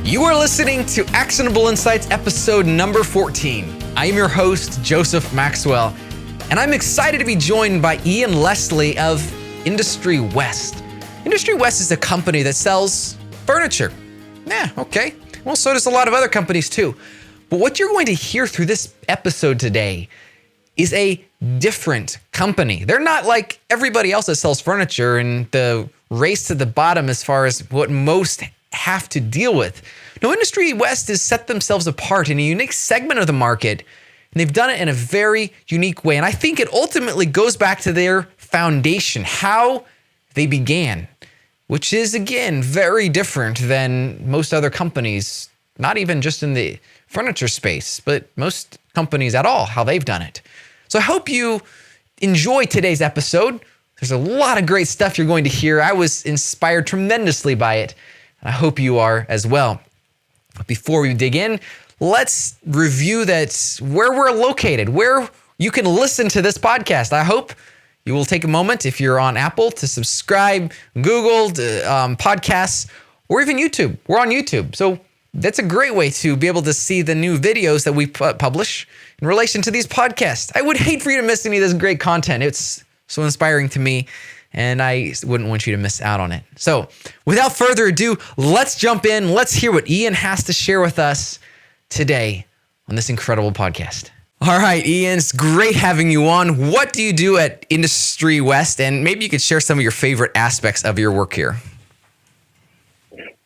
You are listening to Actionable Insights episode number 14. I am your host, Joseph Maxwell, and I'm excited to be joined by Ian Leslie of Industry West. Industry West is a company that sells furniture. Yeah, okay. Well, so does a lot of other companies too. But what you're going to hear through this episode today is a different company. They're not like everybody else that sells furniture and the race to the bottom as far as what most have to deal with. No, Industry West has set themselves apart in a unique segment of the market, and they've done it in a very unique way. And I think it ultimately goes back to their foundation, how they began, which is, again, very different than most other companies, not even just in the furniture space, but most companies at all, how they've done it. So I hope you enjoy today's episode. There's a lot of great stuff you're going to hear. I was inspired tremendously by it. I hope you are as well. But before we dig in, let's review where we're located, where you can listen to this podcast. I hope you will take a moment, if you're on Apple, to subscribe, Google, podcasts, or even YouTube. We're on YouTube. So that's a great way to be able to see the new videos that we publish in relation to these podcasts. I would hate for you to miss any of this great content. It's so inspiring to me, and I wouldn't want you to miss out on it. So without further ado, let's jump in. Let's hear what Ian has to share with us today on this incredible podcast. All right, Ian, it's great having you on. What do you do at Industry West? And maybe you could share some of your favorite aspects of your work here.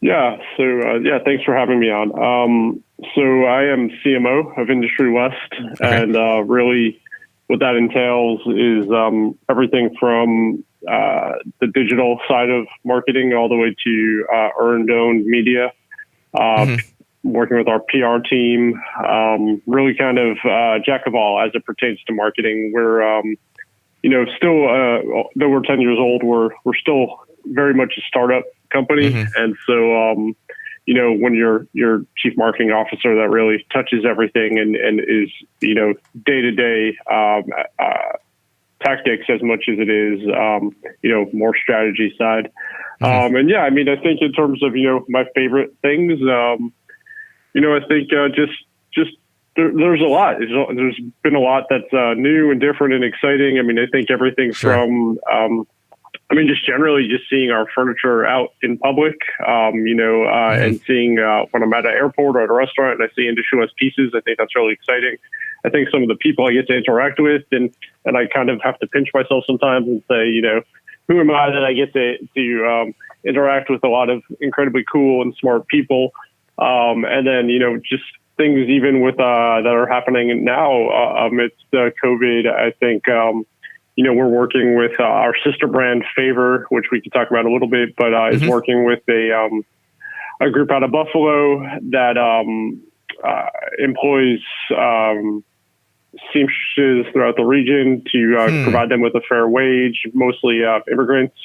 Yeah, thanks for having me on. So I am CMO of Industry West, okay. And really what that entails is everything from the digital side of marketing all the way to earned, owned media, working with our PR team, really kind of jack of all as it pertains to marketing. We're, still, though we're 10 years old, we're still very much a startup company. And so, when you're chief marketing officer, that really touches everything and is, day-to-day tactics as much as it is, more strategy side. I think in terms of, my favorite things, I think just there's a lot. There's been a lot that's new and different and exciting. I mean, I think everything from, just generally just seeing our furniture out in public, and seeing when I'm at an airport or at a restaurant and I see Industry West pieces, I think that's really exciting. I think some of the people I get to interact with and I kind of have to pinch myself sometimes and say, who am I that I get to interact with a lot of incredibly cool and smart people. And then, just things even with that are happening now amidst COVID, I think, we're working with our sister brand Favor, which we can talk about a little bit, but is working with a group out of Buffalo that employs seamstresses throughout the region to provide them with a fair wage, mostly immigrants.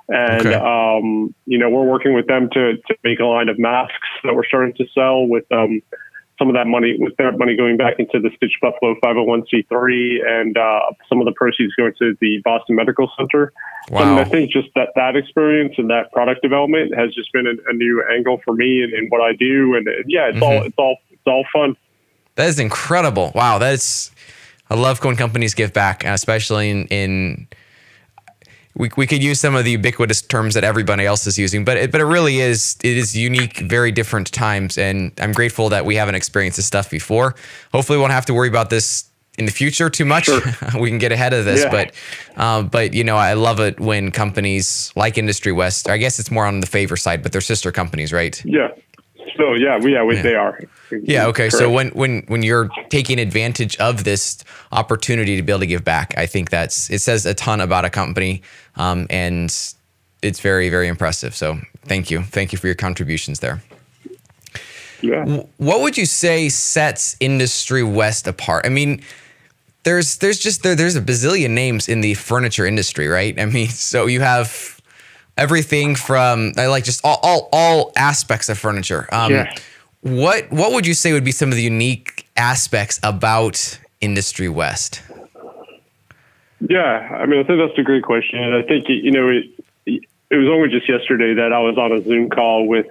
And, we're working with them to make a line of masks that we're starting to sell with some of that money, with that money going back into the Stitch Buffalo 501c3 and some of the proceeds going to the Boston Medical Center. Wow. And I think just that experience and that product development has just been a new angle for me in what I do. And it's all fun. That is incredible. Wow. I love when companies give back, especially in we could use some of the ubiquitous terms that everybody else is using, but it really is unique, very different times. And I'm grateful that we haven't experienced this stuff before. Hopefully we won't have to worry about this in the future too much. Sure. We can get ahead of this, but I love it when companies like Industry West, I guess it's more on the Favor side, but they're sister companies, right? Yeah. So they are. Yeah. Okay. Correct. So when you're taking advantage of this opportunity to be able to give back, I think it says a ton about a company, and it's very, very impressive. So thank you for your contributions there. Yeah. What would you say sets Industry West apart? I mean, there's a bazillion names in the furniture industry, right? I mean, so you have everything from just all aspects of furniture. What would you say would be some of the unique aspects about Industry West? Yeah, I mean, I think that's a great question. And I think, it was only just yesterday that I was on a Zoom call with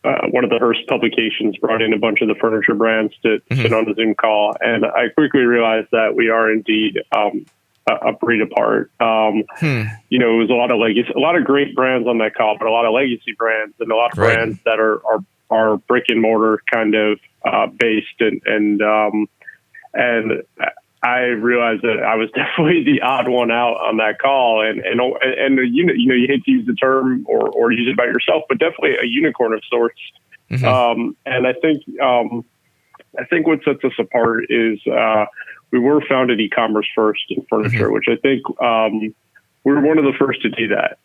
one of the Hearst publications brought in a bunch of the furniture brands to sit on the Zoom call, and I quickly realized that we are indeed a breed apart. You know, it was a lot of legacy, a lot of great brands on that call, but a lot of legacy brands and a lot of brands that are brick and mortar kind of based, and I realized that I was definitely the odd one out on that call, and you know you hate to use the term or use it about yourself, but definitely a unicorn of sorts. And I think what sets us apart is we were founded e-commerce first in furniture, which I think we were one of the first to do that.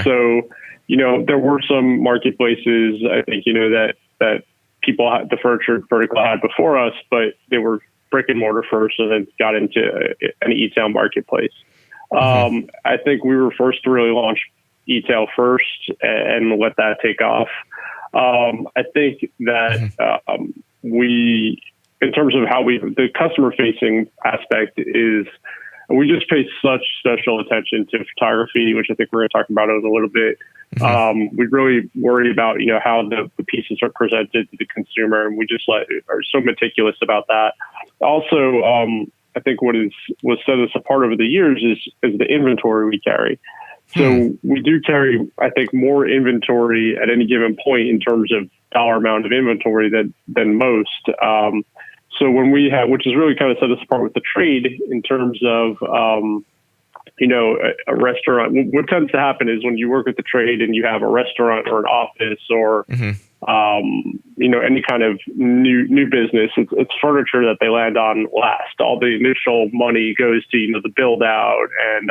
So you know there were some marketplaces I think you know that people had, the furniture vertical had before us, but they were brick and mortar first and then got into an e-tail marketplace. I think we were first to really launch e-tail first and let that take off. I think that we, in terms of how the customer facing aspect is, we just pay such special attention to photography, which I think we're going to talk about it in a little bit. We really worry about, you know, how the pieces are presented to the consumer, and we just are so meticulous about that. Also, I think what set us apart over the years is the inventory we carry. So we do carry, I think, more inventory at any given point in terms of dollar amount of inventory than most. So when we have, which is really kind of set us apart with the trade in terms of, you know, a restaurant. What tends to happen is when you work with the trade and you have a restaurant or an office or, you know, any kind of new business, it's furniture that they land on last. All the initial money goes to, you know, the build out and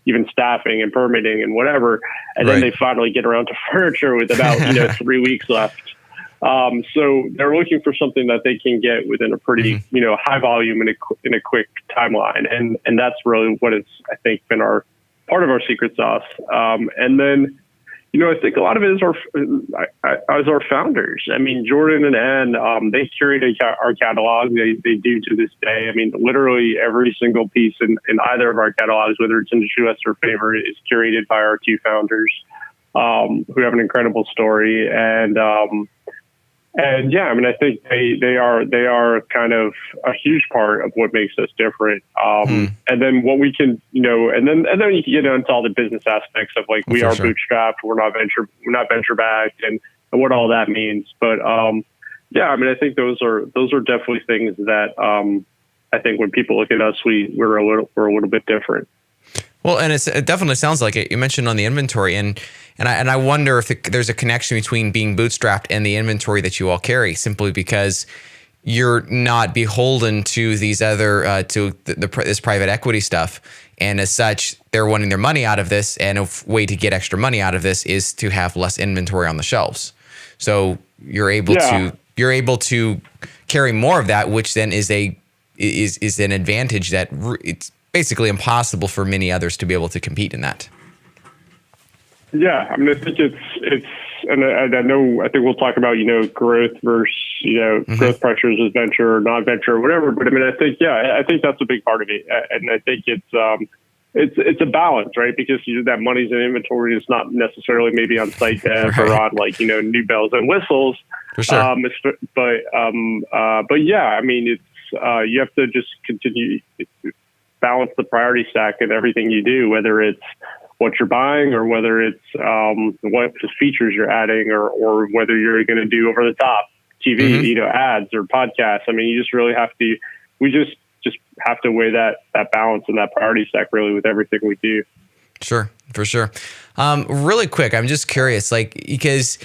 even staffing and permitting and whatever. And then they finally get around to furniture with about, you know, 3 weeks left. So they're looking for something that they can get within a pretty, you know, high volume in a quick timeline. And that's really what has, I think, been part of our secret sauce. And then, you know, I think a lot of it is our founders. I mean, Jordan and Ann, they curated our catalog. They do to this day. I mean, literally every single piece in either of our catalogs, whether it's Industry West or Favorite, is curated by our two founders, who have an incredible story. And yeah, I mean, I think they are kind of a huge part of what makes us different. And then what we can, you know, and then you can get into all the business aspects of like we are bootstrapped, we're not venture backed, and what all that means. But yeah, I mean, I think those are definitely things that I think when people look at us, we're a little bit different. Well, and it definitely sounds like it. You mentioned on the inventory, and I wonder if there's a connection between being bootstrapped and the inventory that you all carry, simply because you're not beholden to these other this private equity stuff, and as such, they're wanting their money out of this, and a way to get extra money out of this is to have less inventory on the shelves. So you're able to carry more of that, which then is an advantage that it's basically impossible for many others to be able to compete in that. Yeah, I mean, I think it's, and I think we'll talk about, you know, growth versus, you know, growth pressures as venture or non-venture or whatever. But I mean, I think that's a big part of it, and I think it's a balance, right? Because that money's in inventory. It's not necessarily maybe on site dev or on like, you know, new bells and whistles. For sure. But yeah, I mean, it's you have to just continue balance the priority stack in everything you do, whether it's what you're buying or whether it's what features you're adding or whether you're going to do over the top TV, you know, ads or podcasts. I mean, you just really have to, we just have to weigh that balance and that priority stack really with everything we do. Sure, for sure. Really quick, I'm just curious, like, because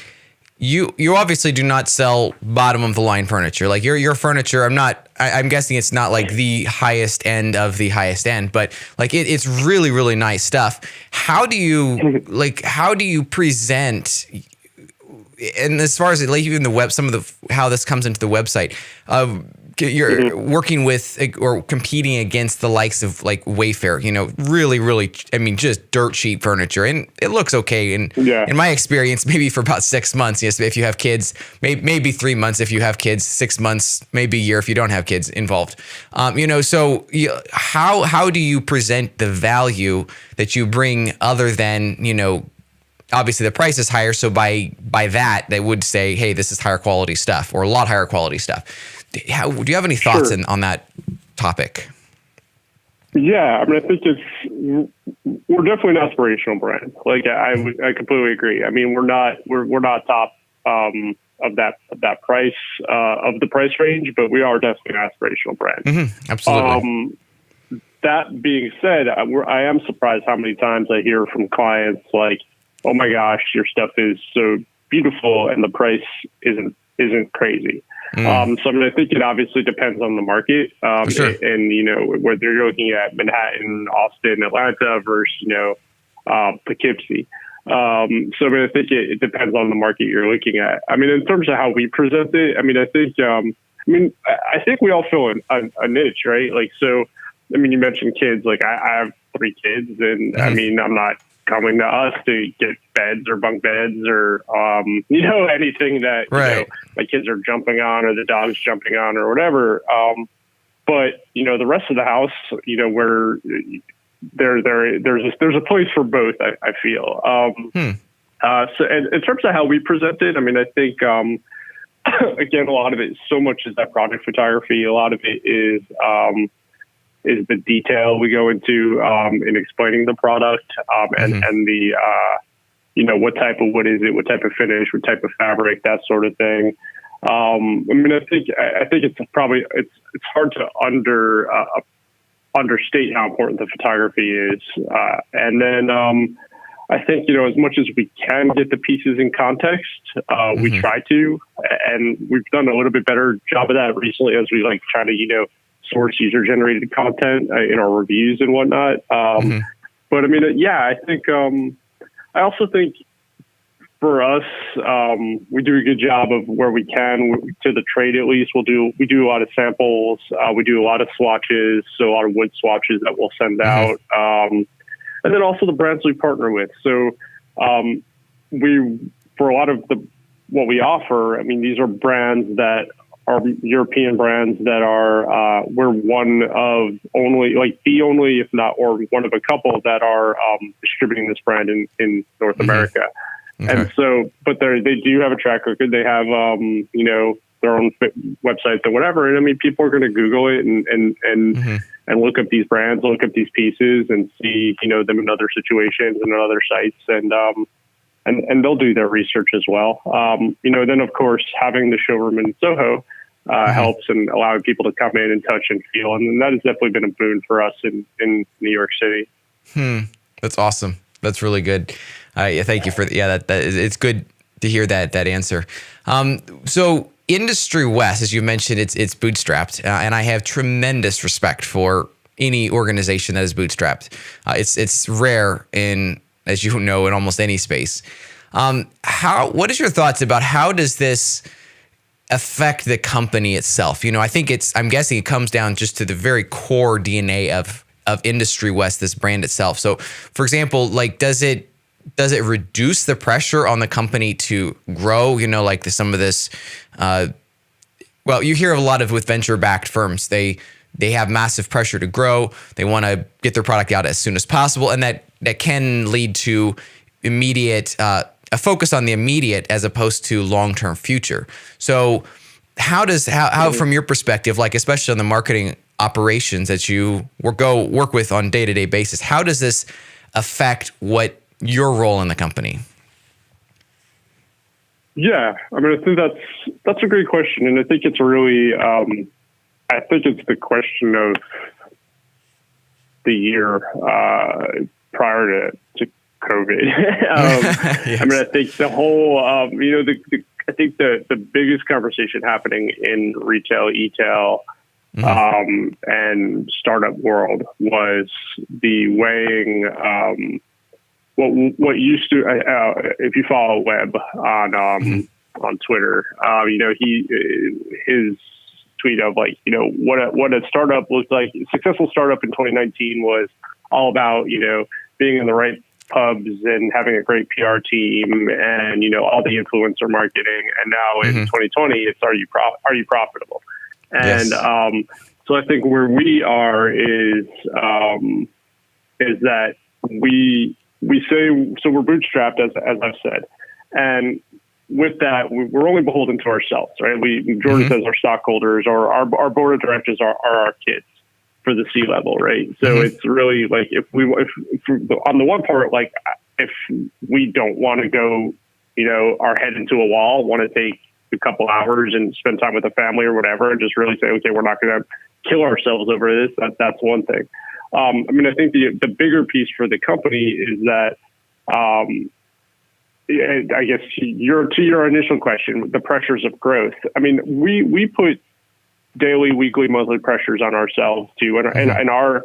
you obviously do not sell bottom of the line furniture. Like your furniture, I'm guessing it's not like the highest end of the highest end, but like it's really, really nice stuff. How do you present, and as far as like even the web, some of how this comes into the website, you're working with or competing against the likes of like Wayfair, you know, really, really, I mean, just dirt cheap furniture, and it looks okay. And in my experience, maybe for about 6 months, yes, if you have kids, maybe 3 months if you have kids, 6 months, maybe a year if you don't have kids involved. You know, so how do you present the value that you bring other than, you know, obviously the price is higher. So by that, they would say, hey, this is higher quality stuff or a lot higher quality stuff. Do you have any thoughts on that topic? Yeah, I mean, I think we're definitely an aspirational brand. Like I completely agree. I mean, we're not top of that price of the price range, but we are definitely an aspirational brand. Mm-hmm, absolutely. That being said, I am surprised how many times I hear from clients like, "Oh my gosh, your stuff is so beautiful, and the price isn't crazy." So I mean, I think it obviously depends on the market, sure. and whether you're looking at Manhattan, Austin, Atlanta versus Poughkeepsie. So I mean, I think it depends on the market you're looking at. I mean, in terms of how we present it, I mean, I think we all fill a niche, right? Like, so, I mean, you mentioned kids. Like, I have 3 kids, and I mean, I'm not coming to us to get beds or bunk beds or anything that my kids are jumping on or the dog's jumping on or whatever. But the rest of the house, where there's a place for both. I feel. So, and in terms of how we present it, I mean, I think again, a lot of it, so much is that product photography. A lot of it is the detail we go into in explaining the product and the what type of wood is it, what type of finish, what type of fabric, that sort of thing. I mean, I think it's probably it's hard to understate how important the photography is, and then I think as much as we can get the pieces in context, we try to, and we've done a little bit better job of that recently as we try to source user-generated content in our reviews and whatnot. But I mean, I think I also think for us, we do a good job of where we can to the trade. At least we do a lot of samples. We do a lot of swatches, so a lot of wood swatches that we'll send out, and then also the brands we partner with. So for a lot of what we offer, I mean, these are brands that are European brands that are we're one of only, if not, or one of a couple that are distributing this brand in North America. Okay. And so, but they do have a track record. They have their own websites or whatever. And I mean, people are going to Google it and look up these brands, look up these pieces, and see them in other situations and on other sites, and they'll do their research as well. Then of course having the showroom in Soho helps and allowing people to come in and touch and feel. And that has definitely been a boon for us in New York City. That's awesome. That's really good. Thank you for that. It's good to hear that answer. So Industry West, as you mentioned, it's bootstrapped, and I have tremendous respect for any organization that is bootstrapped. It's rare as you know, in almost any space. What is your thoughts about how does this affect the company itself? I'm guessing it comes down just to the very core DNA of Industry West, this brand itself. So, for example, does it reduce the pressure on the company to grow? Some of this. You hear a lot with venture-backed firms. They have massive pressure to grow. They want to get their product out as soon as possible, and that can lead to immediate. A focus on the immediate as opposed to long-term future. So how from your perspective, especially on the marketing operations that you work with on day-to-day basis, how does this affect what your role in the company? Yeah, I mean, I think that's a great question. And I think it's really, I think it's the question of the year prior to COVID. Yes. I mean, I think the whole, I think the biggest conversation happening in retail, e-tail, and startup world was the weighing, what used to, if you follow Webb on Twitter, his tweet of what a startup looks like. A successful startup in 2019 was all about, being in the right pubs and having a great PR team and, all the influencer marketing. And now in 2020, it's, are you profitable? And, yes. So I think where we are is that we we say, so we're bootstrapped, as I've said. And with that, we're only beholden to ourselves, right? Jordan says our stockholders or our board of directors are our kids for the C-level, right? So it's really like if on the one part, like if we don't want to go, our head into a wall, want to take a couple hours and spend time with the family or whatever, and just really say, okay, we're not going to kill ourselves over this. That's one thing. I think the bigger piece for the company is that, I guess to your initial question, the pressures of growth. I mean, we put daily, weekly, monthly pressures on ourselves too, and our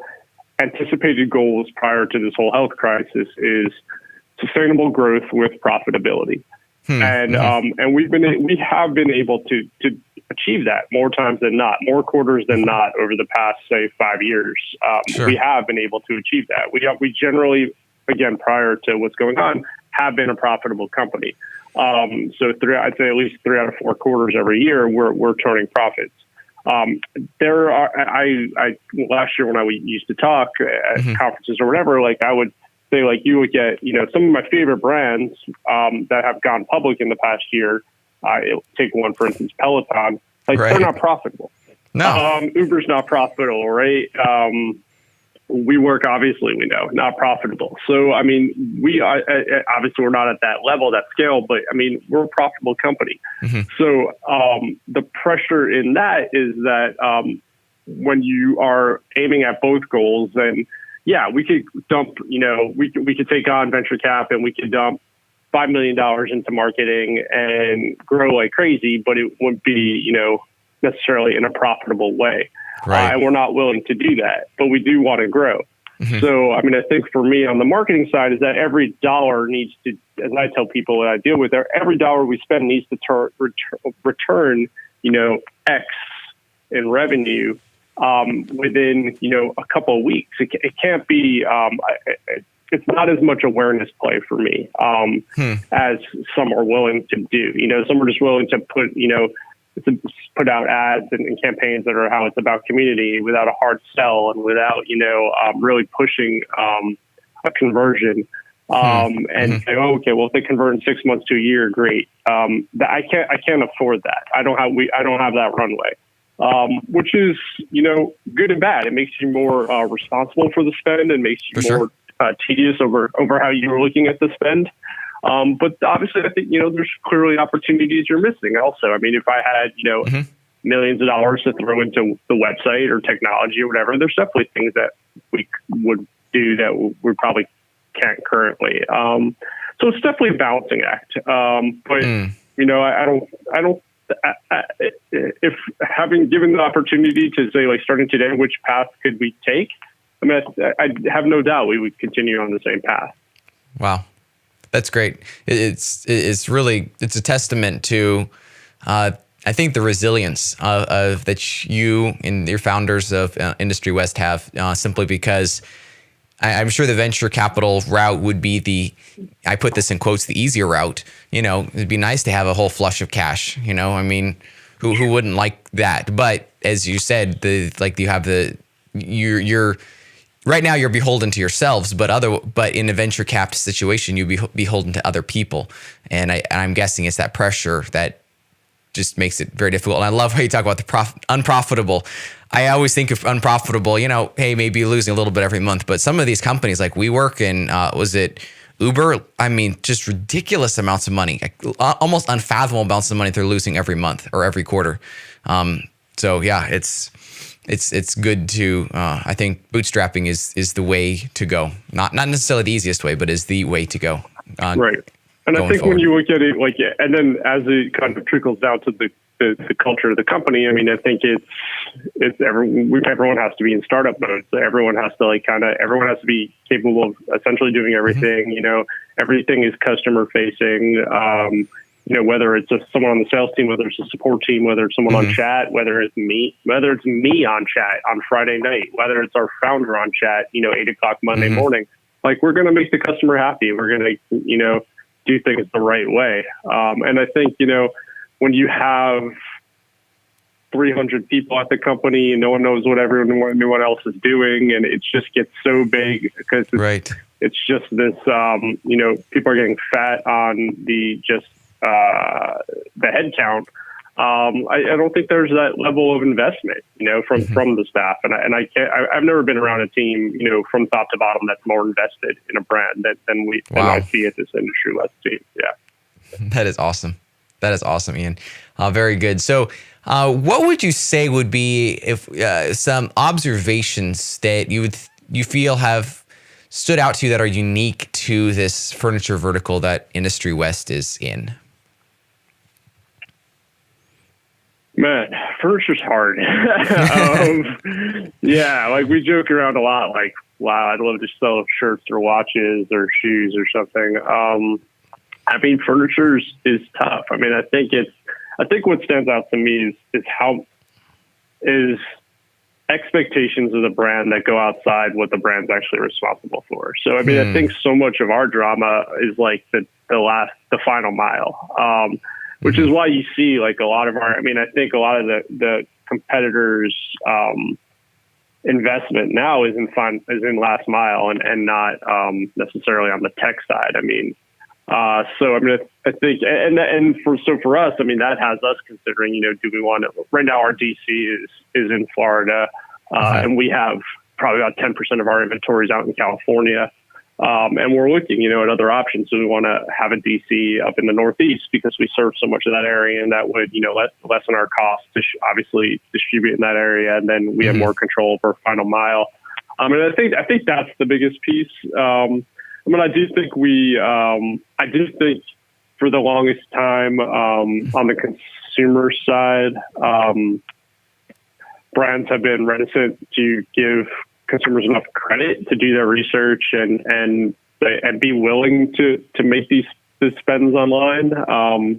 anticipated goals prior to this whole health crisis is sustainable growth with profitability, and we have been able to achieve that more times than not, more quarters than not over the past, say, 5 years. We have been able to achieve that. We generally, again, prior to what's going on, have been a profitable company. So I'd say at least 3 out of 4 quarters every year, we're turning profits. There are, last year when I used to talk at conferences or whatever, like I would say, like you would get, some of my favorite brands that have gone public in the past year. Take one, for instance, Peloton. They're not profitable. No. Uber's not profitable, right? WeWork, obviously, we know, not profitable. So, I mean, obviously we're not at that level, that scale, but I mean, we're a profitable company. So the pressure in that is that when you are aiming at both goals, then yeah, we could dump, we could take on venture cap and we could dump $5 million into marketing and grow like crazy, but it wouldn't be, necessarily in a profitable way. Right. And we're not willing to do that, but we do want to grow. So, I mean, I think for me on the marketing side is that every dollar needs to, as I tell people that I deal with, every dollar we spend needs to return, X in revenue within, a couple of weeks. It can't be, it's not as much awareness play for me as some are willing to do. Some are just willing to put out ads and campaigns that are how it's about community without a hard sell and without, really pushing a conversion and say, oh, okay, well, if they convert in 6 months to a year, great. I can't afford that. I don't have that runway, which is, good and bad. It makes you more responsible for the spend and makes you more tedious over how you're looking at the spend. But obviously, I think, there's clearly opportunities you're missing also. I mean, if I had, millions of dollars to throw into the website or technology or whatever, there's definitely things that we would do that we probably can't currently. So it's definitely a balancing act. But, if having given the opportunity to say, like, starting today, which path could we take? I mean, I have no doubt we would continue on the same path. Wow. That's great. It's a testament to, I think, the resilience of that you and your founders of Industry West have, simply because I'm sure the venture capital route would be I put this in quotes, the easier route. It'd be nice to have a whole flush of cash. I mean, who wouldn't like that? But as you said, you have you're right now you're beholden to yourselves, but in a venture capped situation, you'd be beholden to other people. And I'm guessing it's that pressure that just makes it very difficult. And I love how you talk about the unprofitable. I always think of unprofitable, hey, maybe losing a little bit every month, but some of these companies like WeWork and was it Uber? I mean, just ridiculous amounts of money, almost unfathomable amounts of money they're losing every month or every quarter. So yeah, it's good to, I think bootstrapping is the way to go. Not necessarily the easiest way, but is the way to go. Right. And I think forward, when you look at it, and then as it kind of trickles down to the culture of the company, I mean, I think everyone has to be in startup mode. So everyone has to be capable of essentially doing everything. Everything is customer facing. Whether it's someone on the sales team, whether it's a support team, whether it's someone on chat, whether it's me on chat on Friday night, whether it's our founder on chat, 8:00 Monday morning, we're going to make the customer happy. We're going to, do things the right way. And I think, when you have 300 people at the company and no one knows what anyone else is doing, and it just gets so big because it's just this, people are getting fat on the head count. I don't think there's that level of investment, from the staff. And I've never been around a team, from top to bottom that's more invested in a brand than I see at this Industry West team. Yeah. That is awesome. That is awesome, Ian. Very good. So what would you say would be if some observations that you feel have stood out to you that are unique to this furniture vertical that Industry West is in? Man, furniture's hard. Yeah, like we joke around a lot, like, wow, I'd love to sell shirts or watches or shoes or something. I mean, furniture is tough. I mean, I think what stands out to me is expectations of the brand that go outside what the brand's actually responsible for. So, I mean, I think so much of our drama is like the final mile, which is why you see like a lot of I think a lot of the competitors' investment now is in last mile and not necessarily on the tech side. I mean, so I mean, I think, for us, I mean, that has us considering, do we want to? Right now, our DC is in Florida, and we have probably about 10% of our inventories out in California, and we're looking, at other options. So we want to have a DC up in the Northeast because we serve so much of that area, and that would, lessen our costs to obviously distribute in that area, and then we have more control over final mile. And I think that's the biggest piece. I mean, I do think for the longest time, on the consumer side, brands have been reticent to give consumers enough credit to do their research and be willing to make these spends online,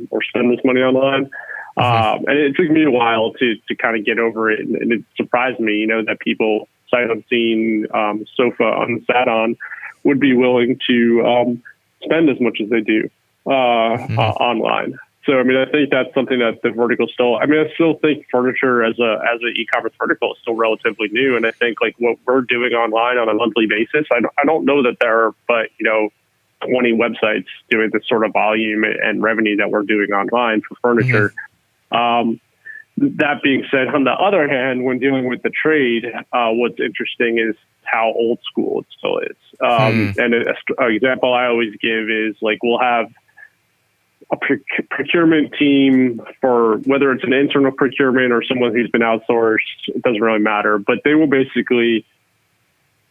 or spend this money online. And it took me a while to kind of get over it. And it surprised me, that people sight unseen, sofa unsat on, would be willing to spend as much as they do online. So, I mean, I think that's something that the vertical still. I mean, I still think furniture as an e-commerce vertical is still relatively new, and I think like what we're doing online on a monthly basis, I don't know that there are, but 20 websites doing the sort of volume and revenue that we're doing online for furniture. That being said, on the other hand, when dealing with the trade, what's interesting is how old school it still is. And an example I always give is like we'll have a procurement team for whether it's an internal procurement or someone who's been outsourced, it doesn't really matter, but they will basically,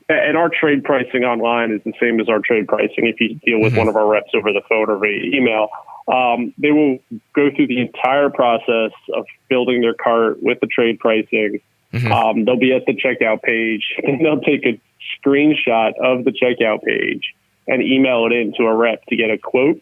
and our trade pricing online is the same as our trade pricing. If you deal with one of our reps over the phone or via email, they will go through the entire process of building their cart with the trade pricing. They'll be at the checkout page, and they'll take a screenshot of the checkout page and email it in to a rep to get a quote.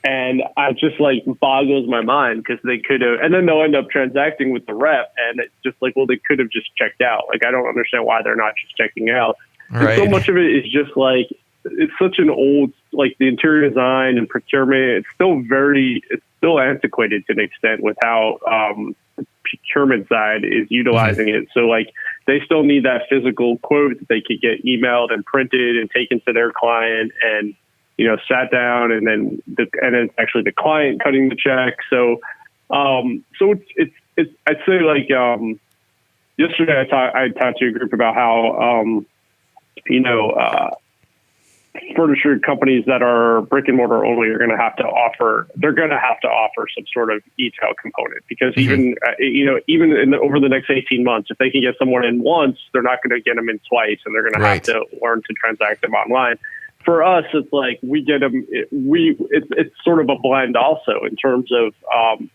And I just like boggles my mind because they could have, and then they'll end up transacting with the rep, and it's just like, well, they could have just checked out. Like, I don't understand why they're not just checking out. Right. And so much of it is just like, it's such an old, like the interior design and procurement, it's still antiquated to an extent with how the procurement side is utilizing it. So like they still need that physical quote that they could get emailed and printed and taken to their client and, sat down and then it's actually the client cutting the check. So it's I'd say like yesterday I talked to a group about how furniture companies that are brick and mortar only are going to have to offer some sort of e-tail component because even over the next 18 months, if they can get someone in once, they're not going to get them in twice, and they're going to have to learn to transact them online. For us, it's like we get them. It's sort of a blend also in terms of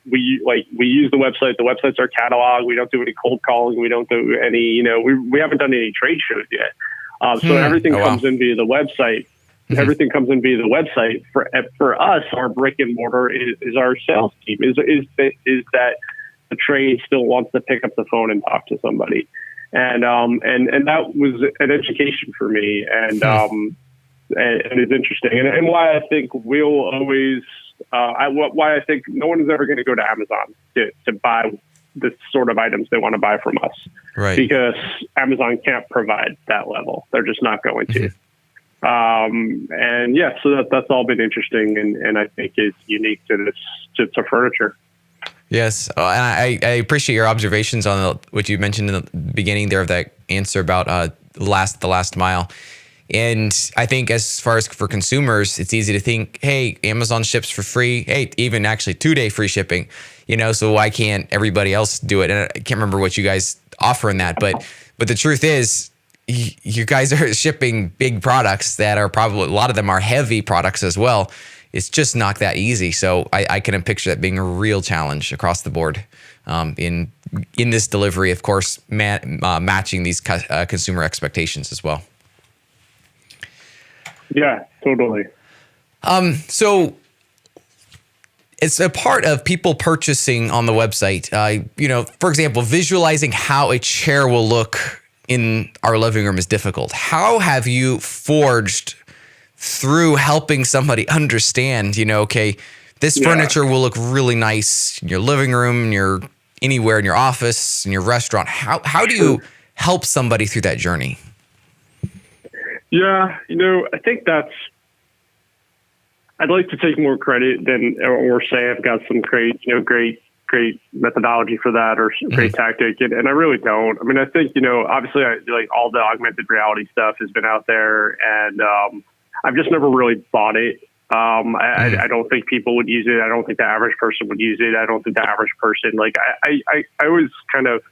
we use the website. The websites are catalog. We don't do any cold calling. We don't do any. We haven't done any trade shows yet. So everything comes in via the website. Everything comes in via the website. For us, our brick and mortar is our sales team. Is that the trade still wants to pick up the phone and talk to somebody, and that was an education for me, and it's interesting, and why I think we'll always why I think no one is ever going to go to Amazon to buy the sort of items they want to buy from us, right? Because Amazon can't provide that level. They're just not going to. And yeah, so that's all been interesting, and I think is unique to furniture. Yes, and I appreciate your observations on what you mentioned in the beginning there of that answer about the last mile. And I think as far as for consumers, it's easy to think, hey, Amazon ships for free. Hey, even actually 2-day free shipping, so why can't everybody else do it? And I can't remember what you guys offer in that, but the truth is you guys are shipping big products that are probably, a lot of them are heavy products as well. It's just not that easy. So I can picture that being a real challenge across the board in this delivery, of course, matching these consumer expectations as well. Yeah, totally. So it's a part of people purchasing on the website. For example, visualizing how a chair will look in our living room is difficult. How have you forged through helping somebody understand, okay, this furniture will look really nice in your living room, anywhere in your office, in your restaurant. How do you help somebody through that journey? Yeah, I think I'd like to take more credit or say I've got some great methodology for that or great tactic. And I really don't. I mean, I think, obviously like all the augmented reality stuff has been out there, and I've just never really bought it. I don't think people would use it. I don't think the average person would use it. I don't think the average person, I always kind of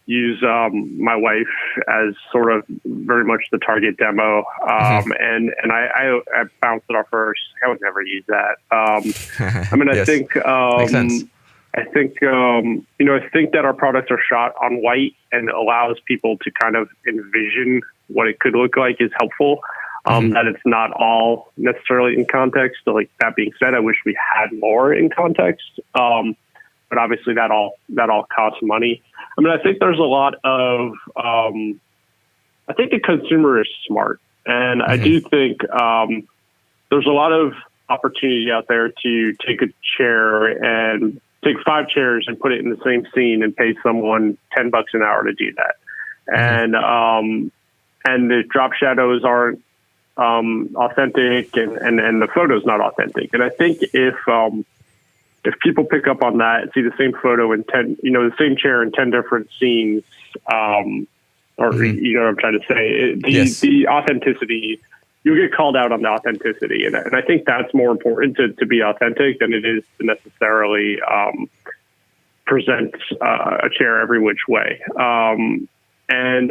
use my wife as sort of very much the target demo. And I bounced it off first. I would never use that. I mean, yes. I think, Makes sense. I think that our products are shot on white and allows people to kind of envision what it could look like is helpful. That it's not all necessarily in context. So, like, that being said, I wish we had more in context. But obviously that all costs money. I mean, I think there's a lot of, I think the consumer is smart, and I do think there's a lot of opportunity out there to take a chair and take 5 chairs and put it in the same scene and pay someone $10 an hour to do that. And the drop shadows aren't authentic, and the photo's not authentic. And I think if people pick up on that and see the same photo in the same chair in 10 different scenes, you know what I'm trying to say, the authenticity, you'll get called out on the authenticity. And I think that's more important to be authentic than it is to necessarily present a chair every which way. And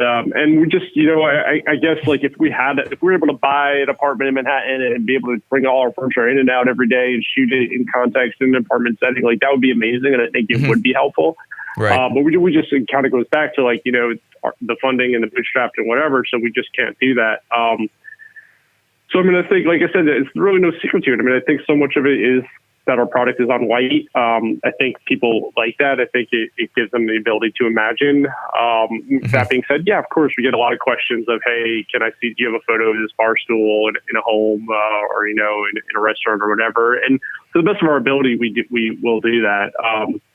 we just, I guess, like, if we were able to buy an apartment in Manhattan and be able to bring all our furniture in and out every day and shoot it in context in an apartment setting, like, that would be amazing. And I think it would be helpful. Right. But we just, it kind of goes back to, like, the funding and the bootstrapped and whatever. So we just can't do that. So, I mean, I think, like I said, it's really no secret to it. I mean, I think so much of it is that our product is on white. I think people like that. I think it gives them the ability to imagine. That being said, yeah, of course, we get a lot of questions of, hey, do you have a photo of this bar stool in a home or, in a restaurant or whatever? And to the best of our ability, we will do that.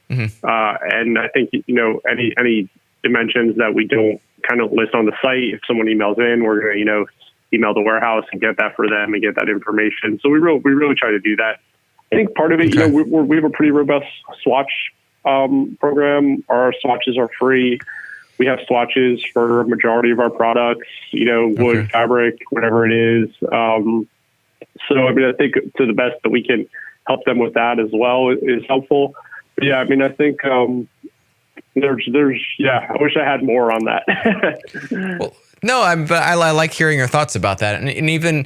And I think, any dimensions that we don't kind of list on the site, if someone emails in, we're going to, email the warehouse and get that for them and get that information. So we really try to do that. I think part of it, we have a pretty robust swatch program. Our swatches are free. We have swatches for a majority of our products, wood, fabric, whatever it is. So, I mean, I think to the best that we can help them with that as well is helpful. But yeah, I mean, I think I wish I had more on that. Well, no, but I like hearing your thoughts about that. And even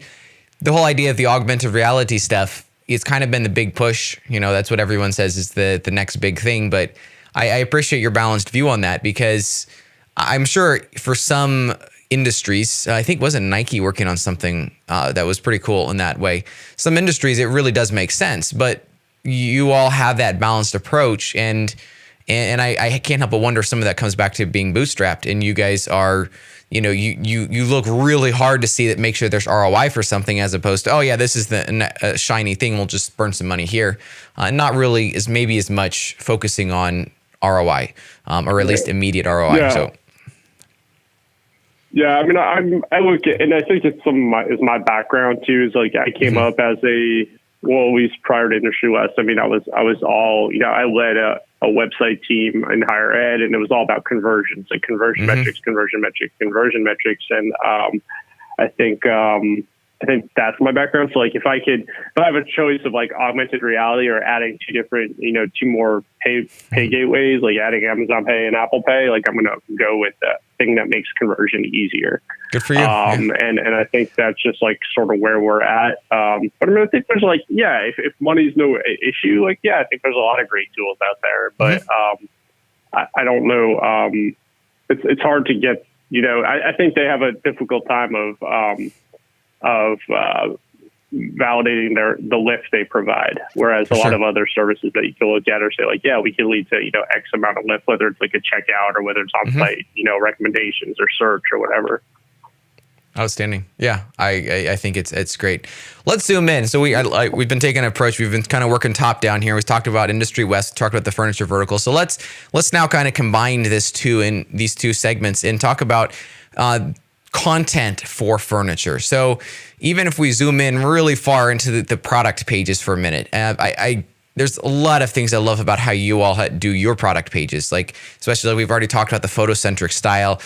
the whole idea of the augmented reality stuff, it's kind of been the big push. That's what everyone says is the next big thing. But I appreciate your balanced view on that, because I'm sure for some industries, I think wasn't Nike working on something that was pretty cool in that way. Some industries, it really does make sense. But you all have that balanced approach, and I can't help but wonder if some of that comes back to being bootstrapped, and you guys are, you look really hard to see that, make sure there's ROI for something, as opposed to, oh yeah, this is the shiny thing, we'll just burn some money here. Not really as much focusing on ROI, or at least immediate ROI. Yeah. So Yeah, I mean, I look at, and I think it's my background too. Is like I came up as at least prior to Industry West. I mean, I was all, I led a website team in higher ed, and it was all about conversions, like conversion metrics, and I think that's my background. So like if I have a choice of like augmented reality or adding two more pay gateways, like adding Amazon Pay and Apple Pay, like I'm going to go with the thing that makes conversion easier. Good for you. And I think that's just like sort of where we're at. But I mean, I think there's like, if money's no issue, like, I think there's a lot of great tools out there, but I don't know. It's hard to get, I think they have a difficult time of validating the lift they provide, whereas a lot of other services that you can look at or say like, we can lead to X amount of lift, whether it's like a checkout or whether it's on site, recommendations or search or whatever. Outstanding. Yeah, I think it's great. Let's zoom in. So we've been taking an approach. We've been kind of working top down here. We talked about Industry West, talked about the furniture vertical. So let's now kind of combine these two segments and talk about content for furniture. So even if we zoom in really far into the product pages for a minute, there's a lot of things I love about how you all do your product pages. Like, especially like we've already talked about the photocentric style,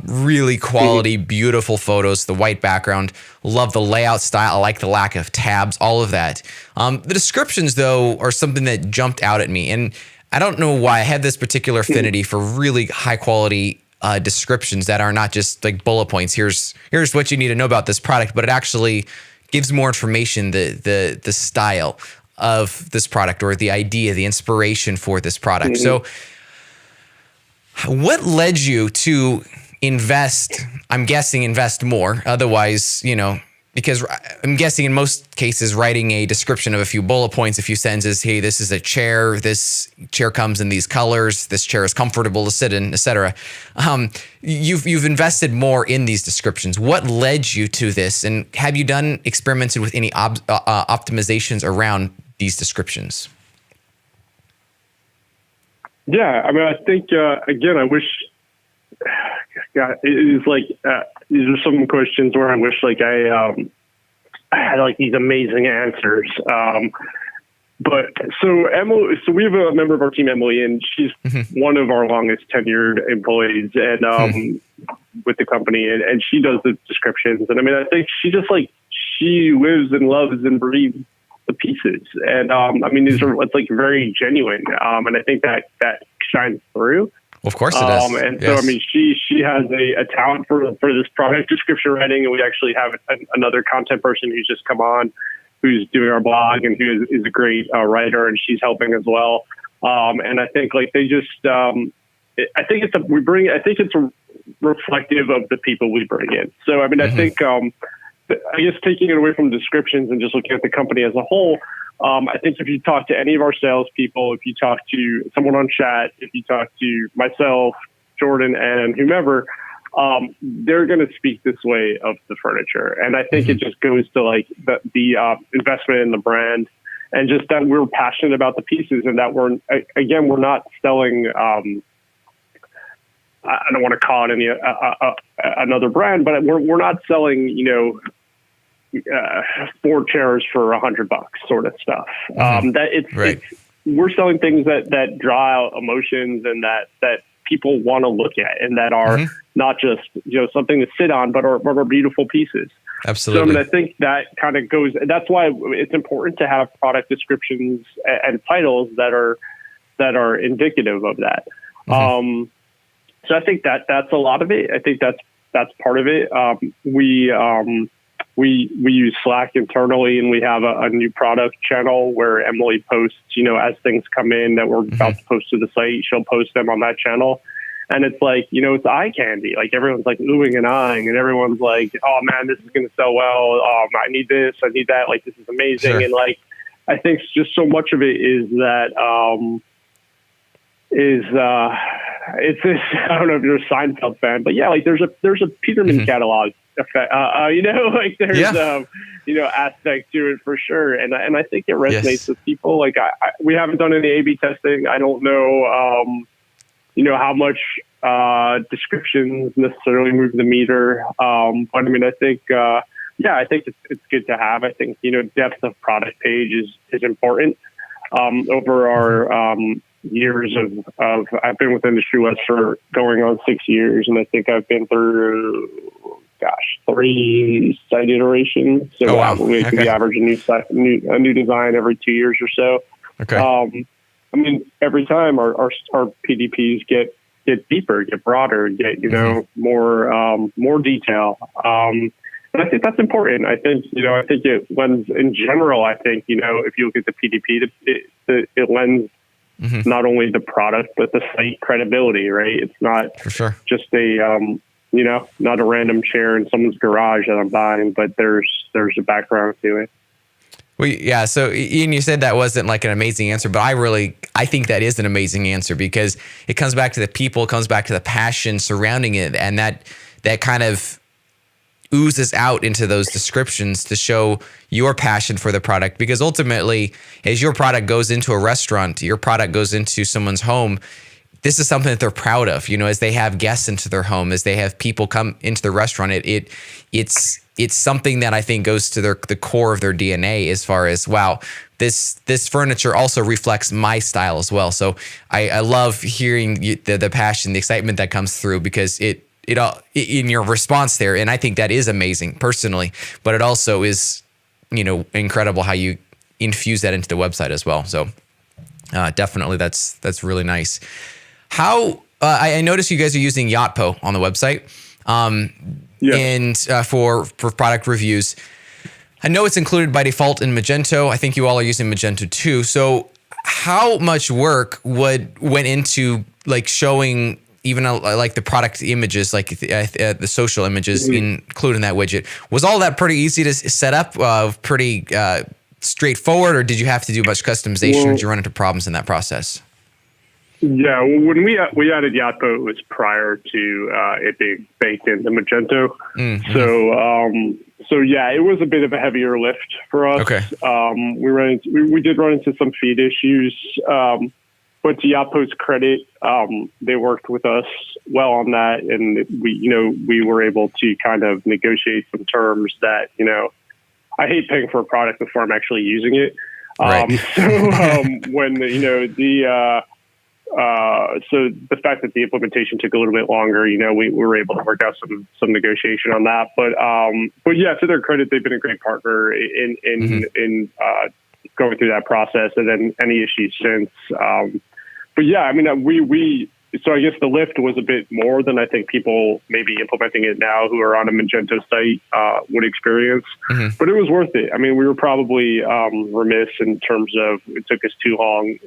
really quality, beautiful photos, the white background. Love the layout style. I like the lack of tabs, all of that. The descriptions though are something that jumped out at me. And I don't know why I had this particular affinity for really high quality descriptions that are not just like bullet points. Here's what you need to know about this product, but it actually gives more information, the style of this product or the idea, the inspiration for this product. So what led you to invest more? Otherwise, because I'm guessing in most cases, writing a description of a few bullet points, a few sentences, hey, this is a chair, this chair comes in these colors, this chair is comfortable to sit in, etc. You've invested more in these descriptions. What led you to this? And have you experimented with any optimizations around these descriptions? Yeah, I mean, I think, again, I wish, God, it is like, these are some questions where I wish like I had like these amazing answers. But so Emily, so we have a member of our team, Emily, and she's one of our longest tenured employees and with the company, and she does the descriptions. And I mean, I think she just like, she lives and loves and breathes the pieces. And I mean, it's like very genuine. And I think that shines through. Well, of course it does. And so, I mean, she has a talent for this product description writing, and we actually have another content person who's just come on, who's doing our blog and who is a great writer, and she's helping as well. And I think like they just, I think it's reflective of the people we bring in. So, I mean, I think, I guess taking it away from descriptions and just looking at the company as a whole, I think if you talk to any of our salespeople, if you talk to someone on chat, if you talk to myself, Jordan, and whomever, they're going to speak this way of the furniture. And I think it just goes to like the investment in the brand and just that we're passionate about the pieces and that we're not selling, I don't want to call it any another brand, but we're not selling, 4 chairs for $100 sort of stuff. We're selling things that draw out emotions and that people want to look at and that are not just something to sit on, but are beautiful pieces. Absolutely. So I mean, I think that kind of goes. That's why it's important to have product descriptions and titles that are indicative of that. So I think that's a lot of it. I think that's part of it. We use Slack internally, and we have a new product channel where Emily posts, as things come in that we're about to post to the site, she'll post them on that channel. And it's like, it's eye candy. Like everyone's like oohing and eyeing, and everyone's like, oh man, this is going to sell well. I need this, I need that. Like, this is amazing. Sure. And like, I think just so much of it is that, it's this, I don't know if you're a Seinfeld fan, but yeah, like there's a Peterman catalog effect, like there's, aspect to it for sure. And I think it resonates with people. Like we haven't done any A/B testing. I don't know, how much descriptions necessarily move the meter. But I mean, I think, I think it's good to have. I think, depth of product page is important. Over our years of I've been with Industry West for going on 6 years, and I think I've been through, 3 site iterations. So we average a new design every 2 years or so. Okay. I mean, every time our PDPs get deeper, get broader, get more detail. And I think that's important. I think it lends in general. I think if you look at the PDP, it lends not only the product but the site credibility. Right? It's not for sure just a not a random chair in someone's garage that I'm buying, but there's a background to it. Well, yeah. So Ian, you said that wasn't like an amazing answer, but I think that is an amazing answer because it comes back to the people, it comes back to the passion surrounding it, and that kind of oozes out into those descriptions to show your passion for the product. Because ultimately, as your product goes into a restaurant, your product goes into someone's home, this is something that they're proud of. As they have guests into their home, as they have people come into the restaurant, it's something that I think goes to the core of their DNA as far as, wow, this furniture also reflects my style as well. So I love hearing the passion, the excitement that comes through, because it in your response there, and I think that is amazing personally, but it also is, incredible how you infuse that into the website as well. So definitely that's really nice. How I noticed you guys are using Yotpo on the website, and for product reviews. I know it's included by default in Magento. I think you all are using Magento too. So how much work went into like showing even like the product images, like the social images, including that widget? Was all that pretty easy to set up, pretty straightforward, or did you have to do much customization? Or did you run into problems in that process? Yeah, when we added Yotpo, it was prior to it being baked into Magento. So yeah, it was a bit of a heavier lift for us. Okay. We did run into some feed issues, but to Yotpo's credit, they worked with us well on that, and we were able to kind of negotiate some terms that I hate paying for a product before I'm actually using it. Right. So the fact that the implementation took a little bit longer, we were able to work out some negotiation on that. But yeah, to their credit, they've been a great partner in going through that process, and then any issues since. But yeah, I mean, so I guess the lift was a bit more than I think people maybe implementing it now who are on a Magento site would experience. But it was worth it. I mean, we were probably remiss in terms of it took us too long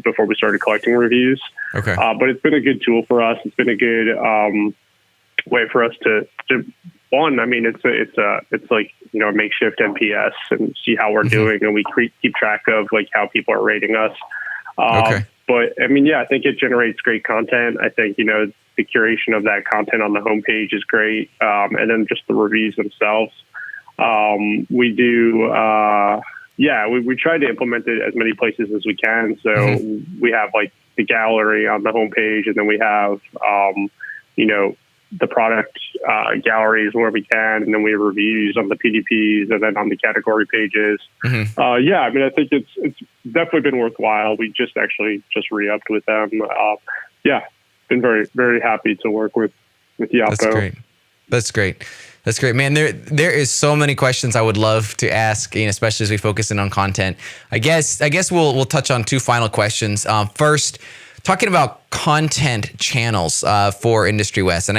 before we started collecting reviews. Okay. But it's been a good tool for us. It's been a good way for us to one. I mean, it's like a makeshift NPS and see how we're doing, and we keep track of like how people are rating us. Okay. But I mean, yeah, I think it generates great content. I think, the curation of that content on the homepage is great. And then just the reviews themselves. We do, we try to implement it as many places as we can. So we have like the gallery on the homepage, and then we have, the product galleries where we can, and then we have reviews on the PDPs and then on the category pages. I mean, I think it's definitely been worthwhile. We just re-upped with them. Been very, very happy to work with Yotpo. That's great, man. There is so many questions I would love to ask, especially as we focus in on content. I guess we'll touch on 2 final questions. First, talking about content channels for Industry West. And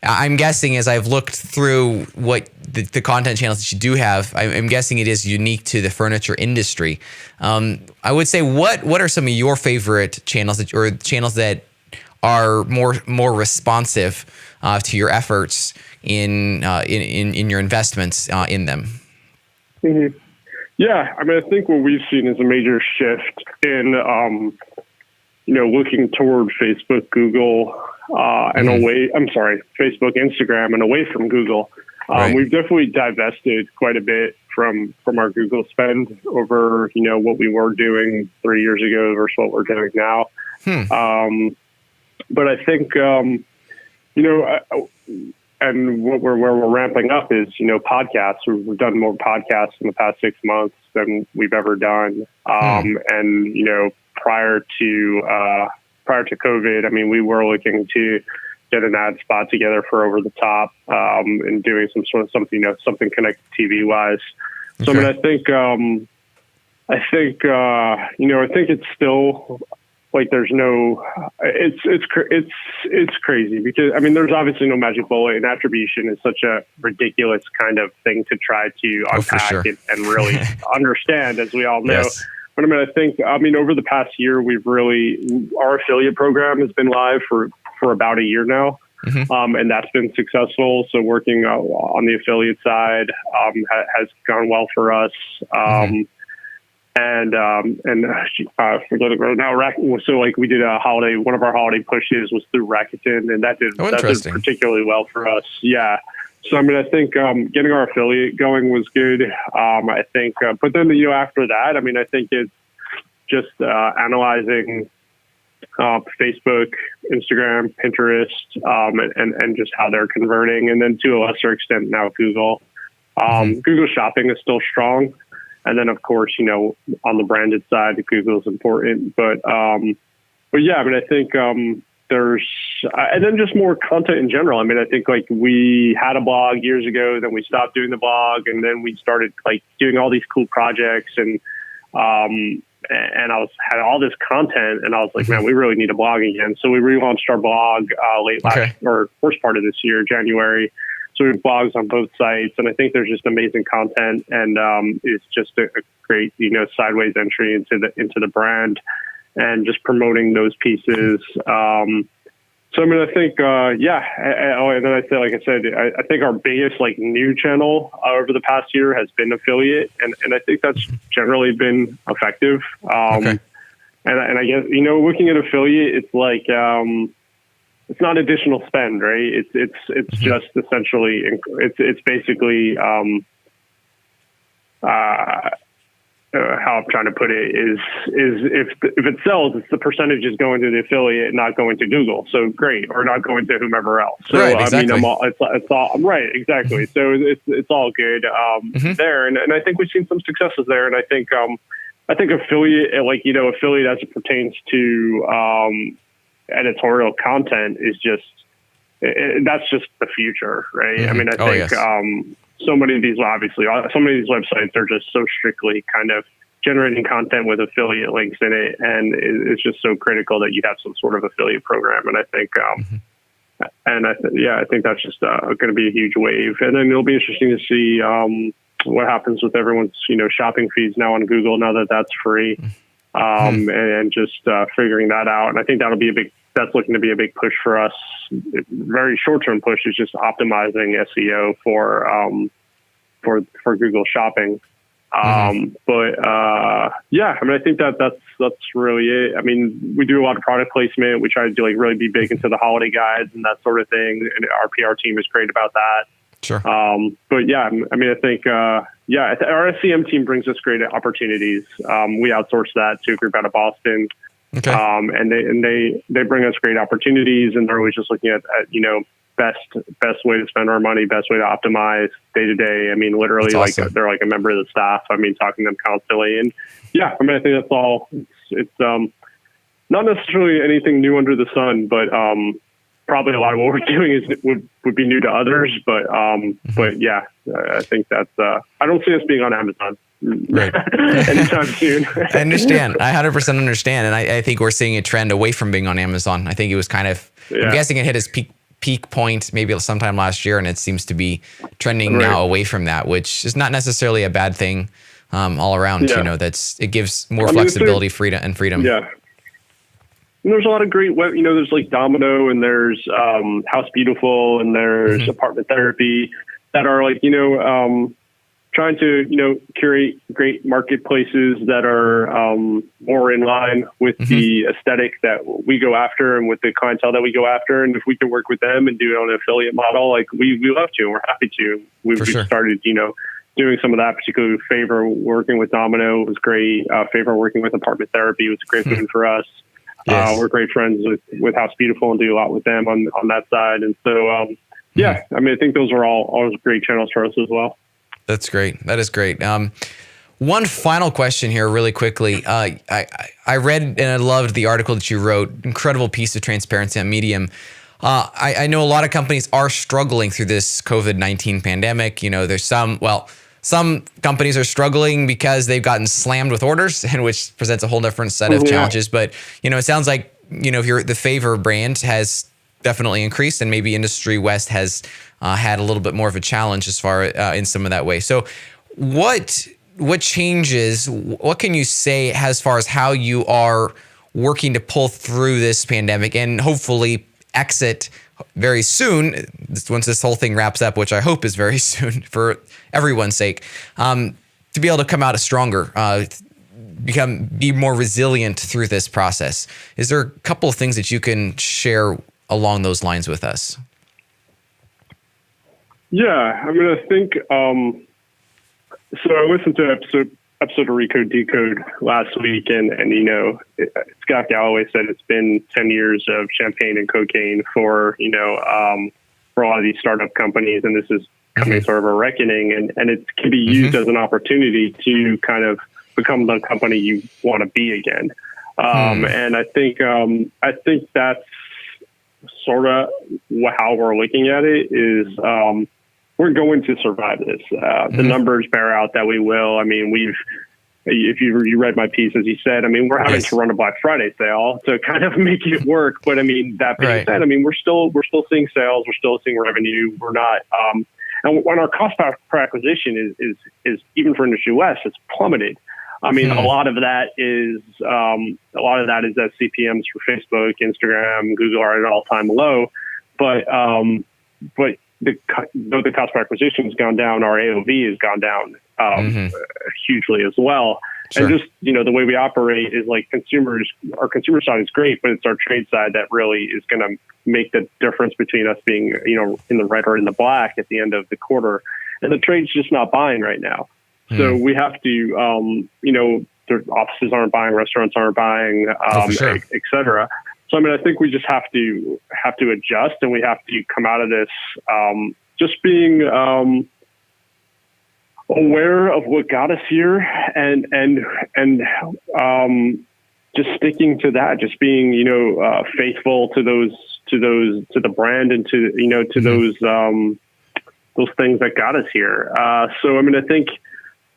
I'm guessing as I've looked through what the content channels that you do have, I'm guessing it is unique to the furniture industry. I would say, what are some of your favorite channels or channels that are more responsive to your efforts in your investments in them? Yeah, I mean, I think what we've seen is a major shift in looking toward Facebook, Google, and Facebook, Instagram, and away from Google. Right. We've definitely divested quite a bit from our Google spend over, what we were doing 3 years ago versus what we're doing now. But I think, and where we're ramping up is, podcasts. We've done more podcasts in the past 6 months than we've ever done. And, prior to COVID, I mean, we were looking to get an ad spot together for Over the Top, and doing something connected TV wise. So, I mean, I think it's still like there's no, it's crazy because, I mean, there's obviously no magic bullet, and attribution is such a ridiculous kind of thing to try to unpack and really understand, as we all know. Yes. But I mean, over the past year, our affiliate program has been live for about a year now. And that's been successful. So working on the affiliate side has gone well for us. And I forget it right now. So like we did one of our holiday pushes was through Rakuten, and that did particularly well for us. Yeah. So I mean, I think getting our affiliate going was good. I think, but then after that, I mean, I think it's just analyzing Facebook, Instagram, Pinterest, and just how they're converting, and then to a lesser extent now Google. Google Shopping is still strong. And then, of course, on the branded side, Google is important. But yeah, I mean, I think there's, and then just more content in general. I mean, I think like we had a blog years ago, then we stopped doing the blog, and then we started like doing all these cool projects, and had all this content, and I was like, man, we really need a blog again. So we relaunched our blog first part of this year, January. So we have blogs on both sites, and I think there's just amazing content, and it's just a great, sideways entry into the brand, and just promoting those pieces. So I mean, I think, and then I think our biggest like new channel over the past year has been affiliate, and I think that's generally been effective. And I guess looking at affiliate, it's like. It's not additional spend, right? It's just essentially, it's basically, how I'm trying to put it is if it sells, it's the percentage is going to the affiliate, not going to Google. So great, or not going to whomever else. So right, exactly. I mean, it's all right, exactly. So it's all good there, and I think we've seen some successes there, and I think affiliate, affiliate as it pertains to editorial content is that's just the future, right? I mean, I think so many of these websites are just so strictly kind of generating content with affiliate links in it, and it's just so critical that you have some sort of affiliate program. And I think, I think that's just going to be a huge wave. And then it'll be interesting to see what happens with everyone's shopping feeds now on Google, now that that's free. And just figuring that out. And I think that's looking to be a big push for us. Very short-term push is just optimizing SEO for Google Shopping. I mean, I think that's really it. I mean, we do a lot of product placement. We try to really be big into the holiday guides and that sort of thing. And our PR team is great about that. Sure. But yeah, I mean, I think, our SEM team brings us great opportunities. We outsource that to a group out of Boston. Okay. And they bring us great opportunities, and they're always just looking at best way to spend our money, best way to optimize day to day. I mean, literally, that's awesome. They're like a member of the staff. I mean, talking to them constantly, and yeah, I mean, I think that's all. It's not necessarily anything new under the sun, but probably a lot of what we're doing would be new to others. But yeah, I think that's. I don't see us being on Amazon. Right. Anytime soon. I understand. I 100% understand. And I think we're seeing a trend away from being on Amazon. I think it was kind of, I'm guessing it hit its peak point maybe sometime last year, and it seems to be trending now away from that, which is not necessarily a bad thing all around. Yeah. It gives more flexibility, freedom. Yeah. And there's a lot of great web, there's like Domino, and there's House Beautiful, and there's Apartment Therapy that are like, trying to, curate great marketplaces that are more in line with the aesthetic that we go after and with the clientele that we go after. And if we can work with them and do it on an affiliate model, like we love to, and we're happy to. We've started, doing some of that, particularly Favor working with Domino was great. Favor working with Apartment Therapy was a great boon for us. Yes. We're great friends with House Beautiful and do a lot with them on that side. And so, yeah, I mean, I think those are all great channels for us as well. That's great. That is great. One final question here really quickly. I read and I loved the article that you wrote, incredible piece of transparency on Medium. I know a lot of companies are struggling through this COVID-19 pandemic. You know, there's some companies are struggling because they've gotten slammed with orders, and which presents a whole different set of challenges. But, you know, it sounds like, you know, if the Favor brand has definitely increased, and maybe Industry West has had a little bit more of a challenge as far in some of that way. So what changes, what can you say as far as how you are working to pull through this pandemic and hopefully exit very soon, once this whole thing wraps up, which I hope is very soon for everyone's sake, to be able to come out stronger, be more resilient through this process? Is there a couple of things that you can share along those lines with us? Yeah, I mean, I think, so I listened to episode of Recode Decode last week, and you know, Scott Galloway said it's been 10 years of champagne and cocaine for, you know, for a lot of these startup companies, and this is coming sort of a reckoning, and it can be used as an opportunity to kind of become the company you want to be again. And I think that's sort of how we're looking at it is, we're going to survive this. The numbers bear out that we will. I mean, if you read my piece, as you said, I mean, we're having to run a Black Friday sale to kind of make it work. But I mean, that being said, I mean, we're still seeing sales, we're still seeing revenue. We're not, and when our cost per acquisition is even for Industry West, it's plummeted. I mean, a lot of that is that CPMs for Facebook, Instagram, Google are at an all-time low. But though the cost per acquisition has gone down, our AOV has gone down hugely as well. Sure. And just, you know, the way we operate is like our consumer side is great, but it's our trade side that really is going to make the difference between us being, you know, in the red or in the black at the end of the quarter. And the trade's just not buying right now. So we have to, you know, their offices aren't buying, restaurants aren't buying, et cetera. So, I mean, I think we just have to adjust, and we have to come out of this just being aware of what got us here, and just sticking to that, just being, you know, faithful to the brand and to, you know, to those things that got us here. So, I mean, I think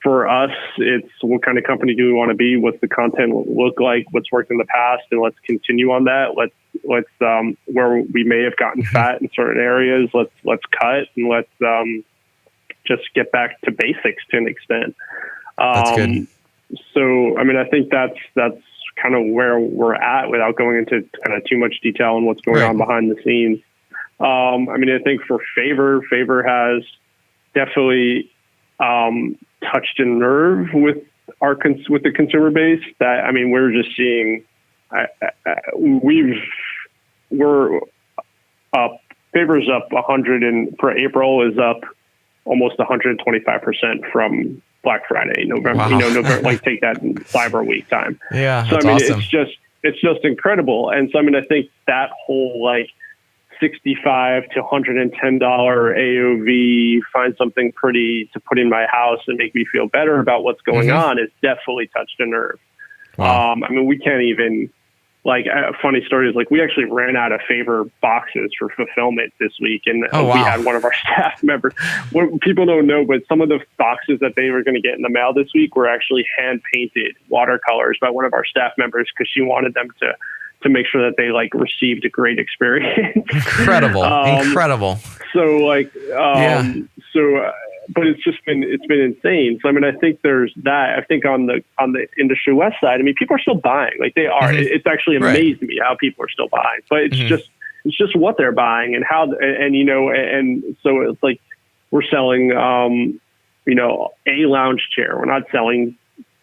for us, it's what kind of company do we want to be? What's the content look like? What's worked in the past? And let's continue on that. Let's where we may have gotten fat in certain areas, let's cut, and let's just get back to basics to an extent. That's good. So, I mean, I think that's kind of where we're at without going into kind of too much detail on what's going on behind the scenes. I mean, I think for Favor has definitely touched a nerve with the consumer base that, I mean, we're just seeing, we're up, Favor's up 100, and for April is up almost 125% from Black Friday, November, you know, November, like take that in Cyber Week time. Yeah. So, I mean, awesome. it's just incredible. And so, I mean, I think that whole like $65 to $110 AOV, find something pretty to put in my house and make me feel better about what's going on, has definitely touched a nerve. Wow. I mean, we can't even, like, a funny story is, like, we actually ran out of Favor boxes for fulfillment this week, and we had one of our staff members, what people don't know, but some of the boxes that they were going to get in the mail this week were actually hand painted watercolors by one of our staff members, because she wanted them to make sure that they like received a great experience. Incredible. So like, but it's been insane. So, I mean, I think there's that. I think on the Industry West side, I mean, people are still buying, like they are. It's actually amazed me how people are still buying, but it's just what they're buying and how, and you know, and so it's like, we're selling, you know, a lounge chair. We're not selling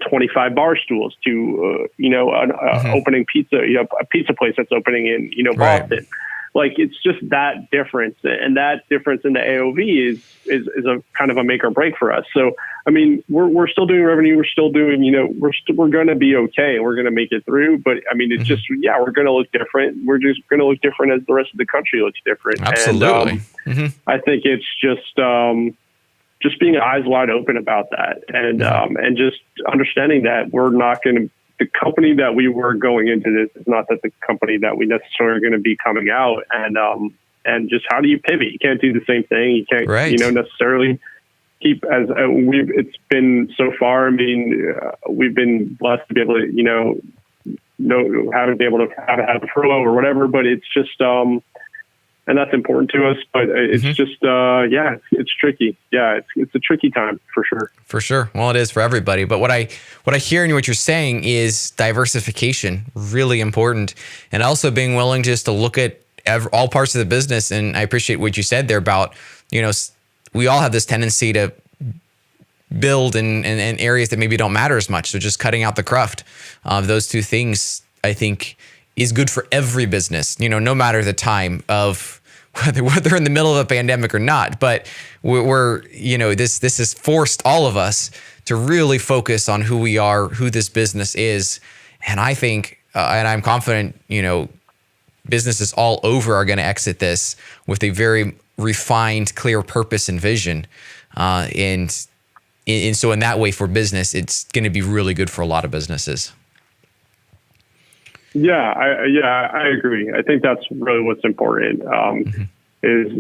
25 bar stools to, you know, an opening pizza, you know, a pizza place that's opening in, you know, Boston. like, it's just that difference, and that difference in the AOV is a kind of a make or break for us. So, I mean, we're still doing revenue. We're still doing, we're going to be okay. We're going to make it through. But I mean, it's just, we're going to look different. We're just going to look different as the rest of the country looks different. Absolutely. And I think it's just being eyes wide open about that, and just understanding that we're not going to. The company that we were going into this is not that the company that we necessarily are going to be coming out, and just how do you pivot? You can't do the same thing. You can't, necessarily keep as it's been so far. I mean, we've been blessed to be able to, having be able to have a furlough or whatever, but it's just, and that's important to us, but it's just, it's tricky. Yeah, it's a tricky time for sure. For sure. Well, it is for everybody. But what I hear in what you're saying is diversification, really important, and also being willing just to look at all parts of the business. And I appreciate what you said there about, we all have this tendency to build in areas that maybe don't matter as much. So just cutting out the cruft of those two things, I think, is good for every business, no matter the time of whether in the middle of a pandemic or not. But we're this has forced all of us to really focus on who we are, who this business is. And I think, and I'm confident, businesses all over are going to exit this with a very refined, clear purpose and vision. And so in that way, for business, it's going to be really good for a lot of businesses. Yeah, I agree. I think that's really what's important. Is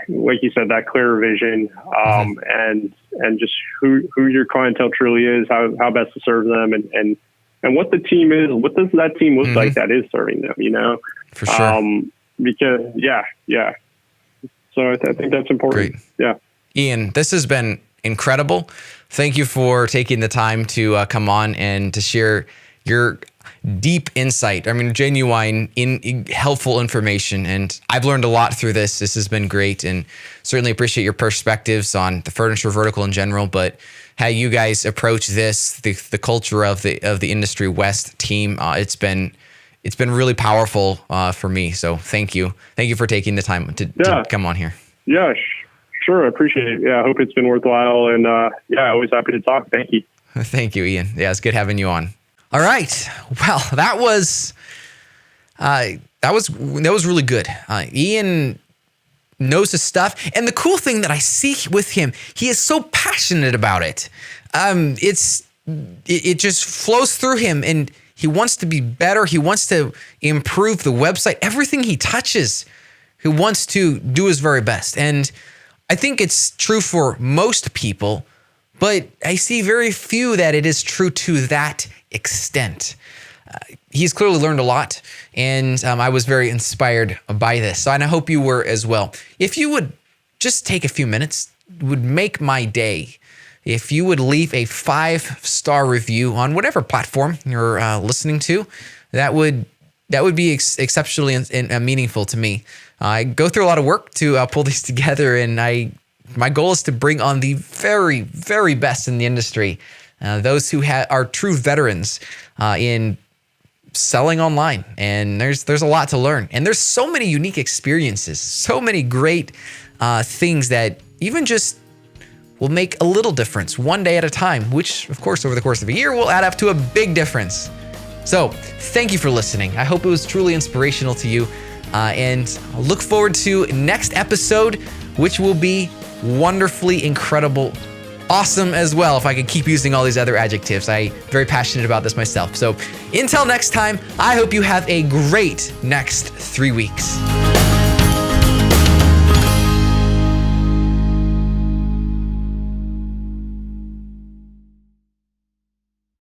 like you said, that clear vision, and just who your clientele truly is, how best to serve them, and what the team is. What does that team look like that is serving them? For sure. Because so I think that's important. Great. Yeah, Ian, this has been incredible. Thank you for taking the time to come on and to share your deep insight. I mean, genuine, helpful information. And I've learned a lot through this. This has been great, and certainly appreciate your perspectives on the furniture vertical in general, but how you guys approach this, the culture of the Industry West team. It's been really powerful for me. So thank you. Thank you for taking the time to come on here. Yeah, sure. I appreciate it. Yeah, I hope it's been worthwhile. And always happy to talk. Thank you. Thank you, Ian. Yeah, it's good having you on. All right. Well, that was really good. Ian knows his stuff, and the cool thing that I see with him, he is so passionate about it. It just flows through him, and he wants to be better. He wants to improve the website. Everything he touches, he wants to do his very best. And I think it's true for most people, but I see very few that it is true to that extent. He's clearly learned a lot, and I was very inspired by this. So, and I hope you were as well. If you would just take a few minutes, it would make my day. If you would leave a 5-star review on whatever platform you're listening to, that would be exceptionally meaningful to me. I go through a lot of work to pull these together, and my goal is to bring on the very, very best in the industry. Those who are true veterans in selling online. And there's a lot to learn. And there's so many unique experiences, so many great things that even just will make a little difference one day at a time, which, of course, over the course of a year will add up to a big difference. So thank you for listening. I hope it was truly inspirational to you. And I'll look forward to next episode, which will be wonderfully incredible, awesome as well, if I could keep using all these other adjectives. I'm very passionate about this myself. So until next time, I hope you have a great next 3 weeks.